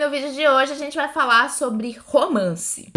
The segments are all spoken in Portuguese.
no vídeo de hoje a gente vai falar sobre romance.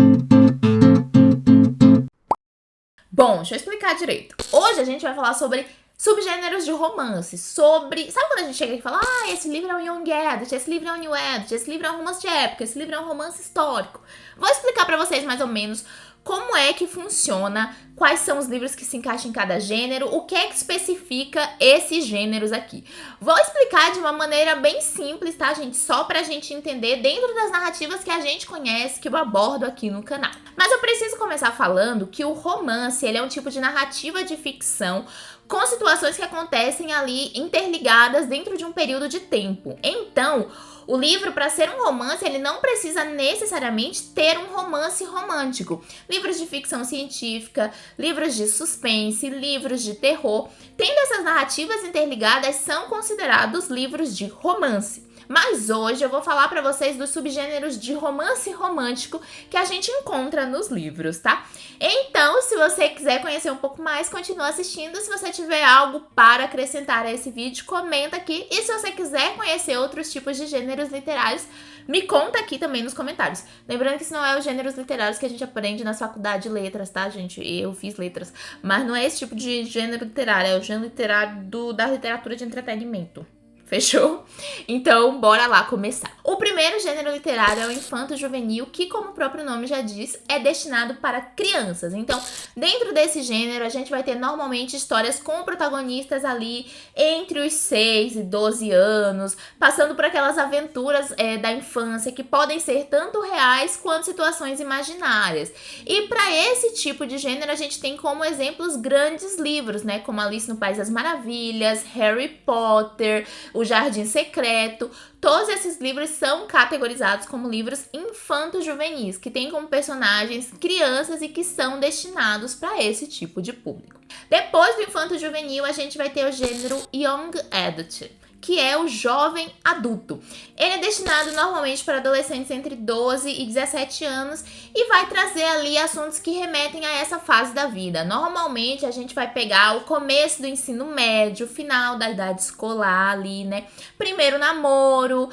Bom, deixa eu explicar direito. Hoje a gente vai falar sobre subgêneros de romance, sobre... Sabe quando a gente chega aqui e fala, esse livro é um Young Adult, esse livro é um New Adult, esse livro é um romance de época, esse livro é um romance histórico. Vou explicar pra vocês mais ou menos como é que funciona, quais são os livros que se encaixam em cada gênero, o que é que especifica esses gêneros aqui. Vou explicar de uma maneira bem simples, tá, gente? Só pra gente entender dentro das narrativas que a gente conhece, que eu abordo aqui no canal. Mas eu preciso começar falando que o romance, ele é um tipo de narrativa de ficção com situações que acontecem ali interligadas dentro de um período de tempo. Então, o livro, para ser um romance, ele não precisa necessariamente ter um romance romântico. Livros de ficção científica, livros de suspense, livros de terror, tendo essas narrativas interligadas, são considerados livros de romance. Mas hoje eu vou falar pra vocês dos subgêneros de romance romântico que a gente encontra nos livros, tá? Então, se você quiser conhecer um pouco mais, continua assistindo. Se você tiver algo para acrescentar a esse vídeo, comenta aqui. E se você quiser conhecer outros tipos de gêneros literários, me conta aqui também nos comentários. Lembrando que isso não é os gêneros literários que a gente aprende na faculdade de letras, tá, gente? Eu fiz letras. Mas não é esse tipo de gênero literário, é o gênero literário da literatura de entretenimento. Fechou? Então, bora lá começar. O primeiro gênero literário é o infanto-juvenil, que, como o próprio nome já diz, é destinado para crianças. Então, dentro desse gênero, a gente vai ter normalmente histórias com protagonistas ali entre os 6 e 12 anos, passando por aquelas aventuras da infância que podem ser tanto reais quanto situações imaginárias. E para esse tipo de gênero, a gente tem como exemplos grandes livros, né? Como Alice no País das Maravilhas, Harry Potter, O Jardim Secreto. Todos esses livros são categorizados como livros infanto-juvenis, que têm como personagens crianças e que são destinados para esse tipo de público. Depois do infanto-juvenil, a gente vai ter o gênero Young Adult, que é o jovem adulto. Ele é destinado normalmente para adolescentes entre 12 e 17 anos e vai trazer ali assuntos que remetem a essa fase da vida. Normalmente a gente vai pegar o começo do ensino médio, final da idade escolar ali, né? Primeiro namoro,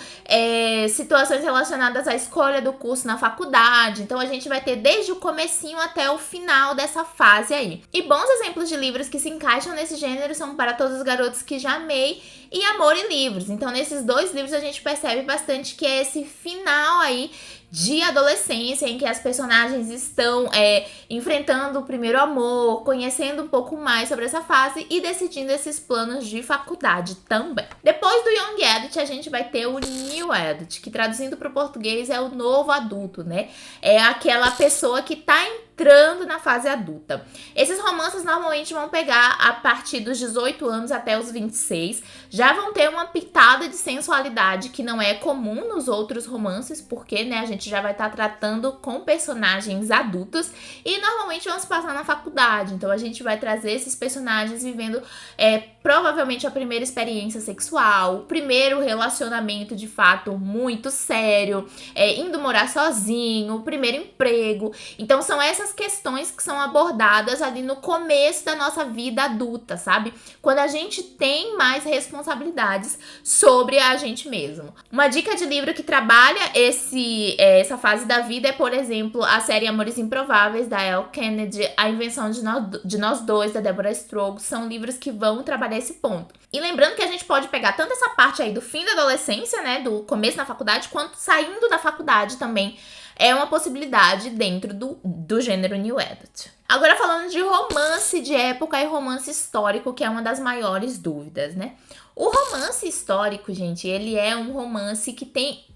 situações relacionadas à escolha do curso na faculdade. Então a gente vai ter desde o comecinho até o final dessa fase aí. E bons exemplos de livros que se encaixam nesse gênero são Para Todos os Garotos que Já Amei e Amor e Livros. Então, nesses dois livros a gente percebe bastante que é esse final aí de adolescência, em que as personagens estão enfrentando o primeiro amor, conhecendo um pouco mais sobre essa fase e decidindo esses planos de faculdade também. Depois do Young Adult, a gente vai ter o New Adult, que traduzindo para o português é o novo adulto, né? É aquela pessoa que tá entrando na fase adulta. Esses romances normalmente vão pegar a partir dos 18 anos até os 26. Já vão ter uma pitada de sensualidade que não é comum nos outros romances, porque, né, a gente já vai estar tratando com personagens adultos e normalmente vão se passar na faculdade. Então a gente vai trazer esses personagens vivendo provavelmente a primeira experiência sexual, o primeiro relacionamento de fato muito sério, indo morar sozinho, o primeiro emprego. Então são essas questões que são abordadas ali no começo da nossa vida adulta, sabe? Quando a gente tem mais responsabilidades sobre a gente mesmo. Uma dica de livro que trabalha essa fase da vida é, por exemplo, a série Amores Improváveis, da Elle Kennedy, A Invenção de Nós Dois, da Deborah Strogo. São livros que vão trabalhar esse ponto. E lembrando que a gente pode pegar tanto essa parte aí do fim da adolescência, né, do começo na faculdade, quanto saindo da faculdade também é uma possibilidade dentro do gênero New Adult. Agora falando de romance de época e romance histórico, que é uma das maiores dúvidas, né? O romance histórico, gente, ele é um romance que tem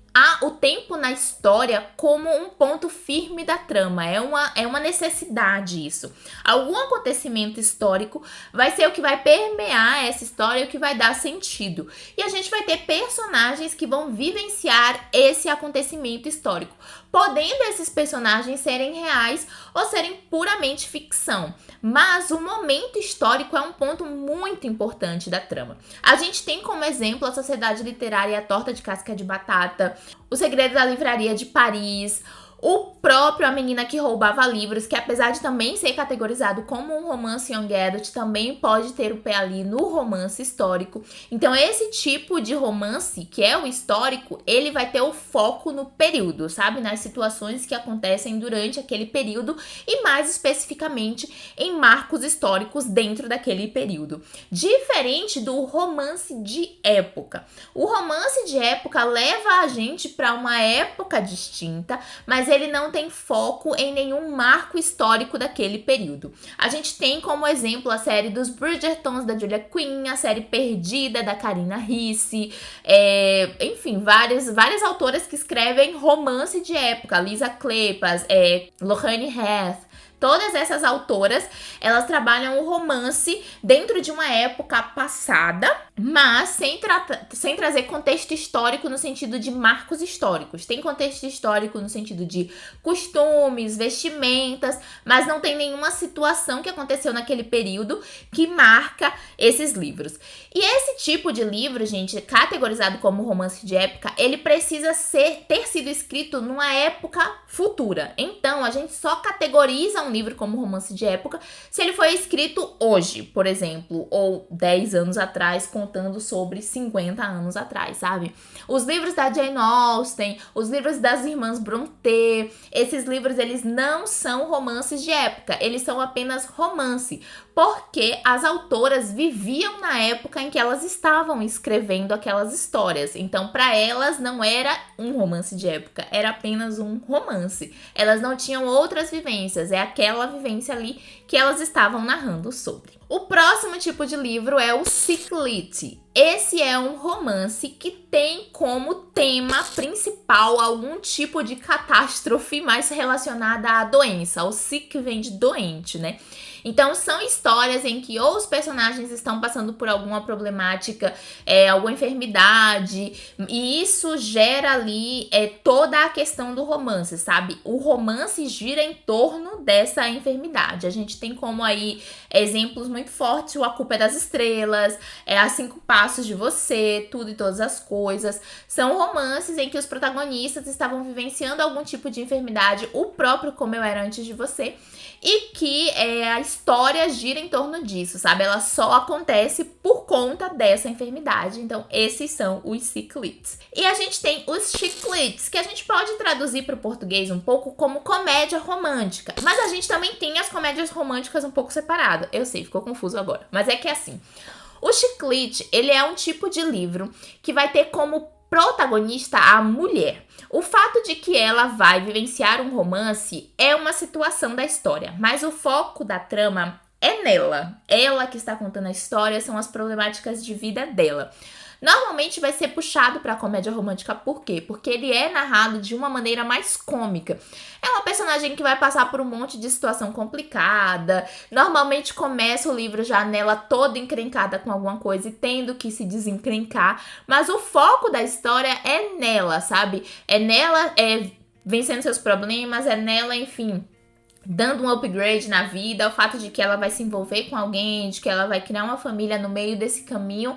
o tempo na história como um ponto firme da trama, é uma necessidade isso. Algum acontecimento histórico vai ser o que vai permear essa história e o que vai dar sentido. E a gente vai ter personagens que vão vivenciar esse acontecimento histórico, podendo esses personagens serem reais ou serem puramente ficção. Mas o momento histórico é um ponto muito importante da trama. A gente tem como exemplo a Sociedade Literária e a Torta de Casca de Batata, O Segredo da Livraria de Paris, O próprio A Menina que Roubava Livros, que apesar de também ser categorizado como um romance young adult, também pode ter o pé ali no romance histórico. Então esse tipo de romance, que é o histórico, ele vai ter o foco no período, sabe? Nas situações que acontecem durante aquele período e mais especificamente em marcos históricos dentro daquele período. Diferente do romance de época. O romance de época leva a gente para uma época distinta, mas ele não tem foco em nenhum marco histórico daquele período. A gente tem como exemplo a série dos Bridgertons da Julia Quinn, a série Perdida da Karina Ricci, enfim, várias autoras que escrevem romance de época, Lisa Kleypas, Lorraine Heth. Todas essas autoras, elas trabalham o romance dentro de uma época passada, mas sem trazer contexto histórico no sentido de marcos históricos. Tem contexto histórico no sentido de costumes, vestimentas, mas não tem nenhuma situação que aconteceu naquele período que marca esses livros. E esse tipo de livro, gente, categorizado como romance de época, ele precisa ter sido escrito numa época futura. Então, a gente só categoriza um livro como romance de época se ele foi escrito hoje, por exemplo, ou 10 anos atrás, contando sobre 50 anos atrás, sabe? Os livros da Jane Austen, os livros das irmãs Brontë, esses livros, eles não são romances de época, eles são apenas romance, porque as autoras viviam na época em que elas estavam escrevendo aquelas histórias. Então, para elas, não era um romance de época, era apenas um romance. Elas não tinham outras vivências, é aquela vivência ali que elas estavam narrando sobre. O próximo tipo de livro é o Sick Lit. Esse é um romance que tem como tema principal algum tipo de catástrofe mais relacionada à doença. O sick vem de doente, né? Então, são histórias em que ou os personagens estão passando por alguma problemática, alguma enfermidade, e isso gera ali toda a questão do romance, sabe? O romance gira em torno dessa enfermidade. A gente tem como aí exemplos muito fortes, o A Culpa é das Estrelas, As 5 Passos de Você, Tudo e Todas as Coisas. São romances em que os protagonistas estavam vivenciando algum tipo de enfermidade, o próprio Como Eu Era Antes de Você, e que a história gira em torno disso, sabe? Ela só acontece por conta dessa enfermidade. Então, esses são os sick lits. E a gente tem os chick lits, que a gente pode traduzir para o português um pouco como comédia romântica. Mas a gente também tem as comédias românticas um pouco separadas. Eu sei, ficou confuso agora. Mas é que é assim. O chick lit, ele é um tipo de livro que vai ter como protagonista a mulher. O fato de que ela vai vivenciar um romance é uma situação da história, mas o foco da trama é nela. Ela que está contando a história, são as problemáticas de vida dela. Normalmente vai ser puxado para a comédia romântica, por quê? Porque ele é narrado de uma maneira mais cômica. É uma personagem que vai passar por um monte de situação complicada. Normalmente começa o livro já nela toda encrencada com alguma coisa e tendo que se desencrencar. Mas o foco da história é nela, sabe? É nela vencendo seus problemas, é nela, enfim, dando um upgrade na vida. O fato de que ela vai se envolver com alguém, de que ela vai criar uma família no meio desse caminho,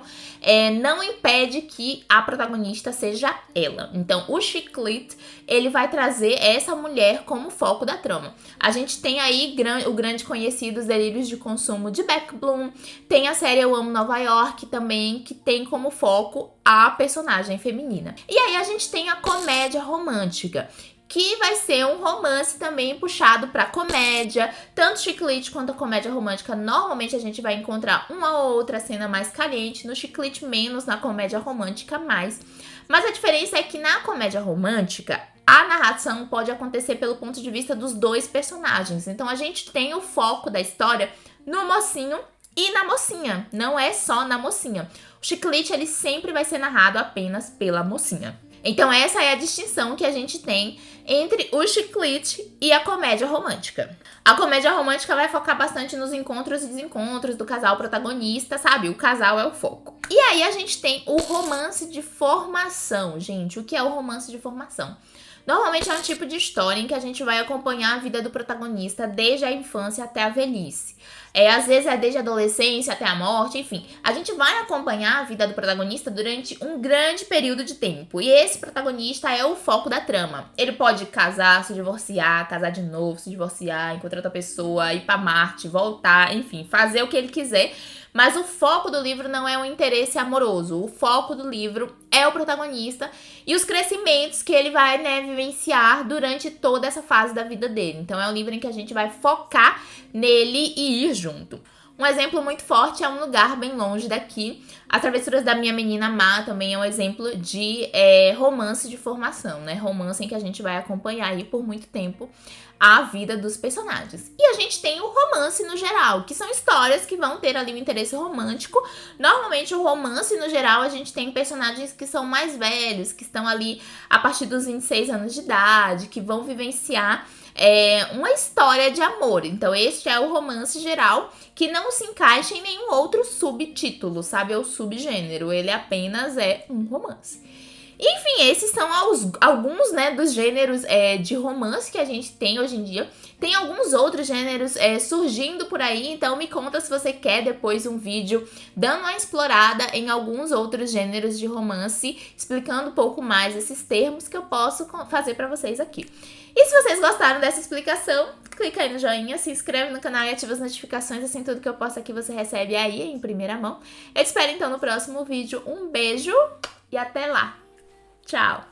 não impede que a protagonista seja ela. Então, o chick lit, ele vai trazer essa mulher como foco da trama. A gente tem aí o grande conhecido Os Delírios de Consumo de Beck Bloom, tem a série Eu Amo Nova York também, que tem como foco a personagem feminina. E aí a gente tem a comédia romântica, que vai ser um romance também puxado pra comédia. Tanto chick lit quanto a comédia romântica, normalmente a gente vai encontrar uma ou outra cena mais caliente, no chick lit menos, na comédia romântica mais. Mas a diferença é que na comédia romântica, a narração pode acontecer pelo ponto de vista dos dois personagens. Então a gente tem o foco da história no mocinho e na mocinha, não é só na mocinha. O chick lit, ele sempre vai ser narrado apenas pela mocinha. Então essa é a distinção que a gente tem entre o chick lit e a comédia romântica. A comédia romântica vai focar bastante nos encontros e desencontros do casal protagonista, sabe? O casal é o foco. E aí a gente tem o romance de formação, gente. O que é o romance de formação? Normalmente é um tipo de história em que a gente vai acompanhar a vida do protagonista desde a infância até a velhice. Às vezes é desde a adolescência até a morte, enfim. A gente vai acompanhar a vida do protagonista durante um grande período de tempo. E esse protagonista é o foco da trama. Ele pode casar, se divorciar, casar de novo, se divorciar, encontrar outra pessoa, ir pra Marte, voltar, enfim, fazer o que ele quiser. Mas o foco do livro não é um interesse amoroso. O foco do livro é o protagonista e os crescimentos que ele vai, né, vivenciar durante toda essa fase da vida dele. Então é um livro em que a gente vai focar nele e ir junto. Um exemplo muito forte é Um Lugar Bem Longe Daqui. As Travessuras da Minha Menina Má também é um exemplo de romance de formação, né? Romance em que a gente vai acompanhar aí por muito tempo a vida dos personagens. E a gente tem o romance no geral, que são histórias que vão ter ali um interesse romântico. Normalmente o romance no geral a gente tem personagens que são mais velhos, que estão ali a partir dos 26 anos de idade, que vão vivenciar uma história de amor. Então este é o romance geral, que não se encaixa em nenhum outro subtítulo, sabe? Ou subgênero. Ele apenas é um romance. Enfim, esses são alguns, né, dos gêneros de romance que a gente tem hoje em dia. Tem alguns outros gêneros surgindo por aí, então me conta se você quer depois um vídeo dando uma explorada em alguns outros gêneros de romance, explicando um pouco mais esses termos que eu posso fazer pra vocês aqui. E se vocês gostaram dessa explicação, clica aí no joinha, se inscreve no canal e ativa as notificações, assim tudo que eu posto aqui você recebe aí em primeira mão. Eu te espero então no próximo vídeo. Um beijo e até lá! Tchau!